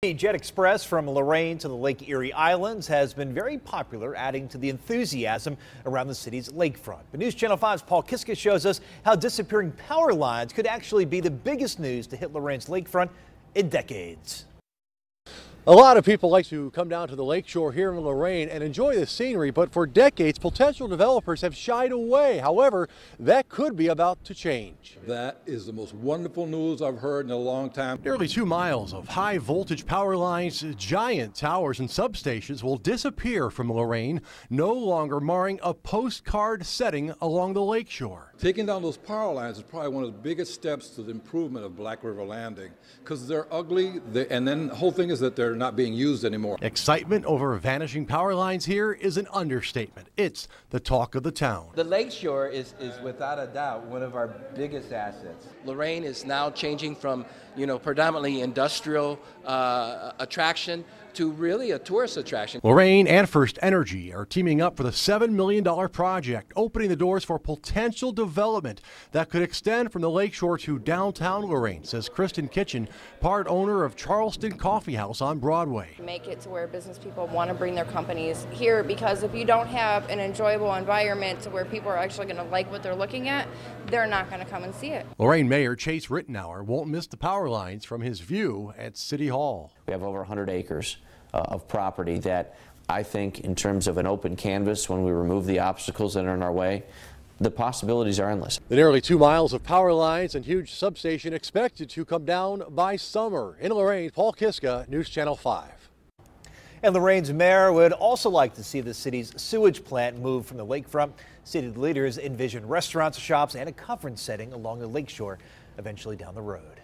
The Jet Express from Lorain to the Lake Erie Islands has been very popular, adding to the enthusiasm around the city's lakefront. But News Channel 5's Paul Kiska shows us how disappearing power lines could actually be the biggest news to hit Lorain's lakefront in decades. A lot of people like to come down to the lakeshore here in Lorain and enjoy the scenery, but for decades, potential developers have shied away. However, that could be about to change. That is the most wonderful news I've heard in a long time. Nearly 2 miles of high voltage power lines, giant towers and substations will disappear from Lorain, no longer marring a postcard setting along the lakeshore. Taking down those power lines is probably one of the biggest steps to the improvement of Black River Landing, because they're ugly, and then the whole thing is that they're not being used anymore. Excitement over vanishing power lines here is an understatement. It's the talk of the town. The lakeshore is without a doubt one of our biggest assets. Lorain is now changing from, predominantly industrial attraction to really a tourist attraction. Lorain and First Energy are teaming up for the $7 million project, opening the doors for potential development that could extend from the lakeshore to downtown Lorain, says Kristen Kitchen, part owner of Charleston Coffee House on Broadway. Make it to where business people want to bring their companies here, because if you don't have an enjoyable environment to where people are actually going to like what they're looking at, they're not going to come and see it. Lorain Mayor Chase Rittenauer won't miss the power lines from his view at City Hall. We have over 100 acres of property that I think, in terms of an open canvas, when we remove the obstacles that are in our way, the possibilities are endless. The nearly 2 miles of power lines and huge substation expected to come down by summer. In Lorain, Paul Kiska, News Channel 5. And Lorain's mayor would also like to see the city's sewage plant move from the lakefront. City leaders envision restaurants, shops, and a conference setting along the lakeshore eventually down the road.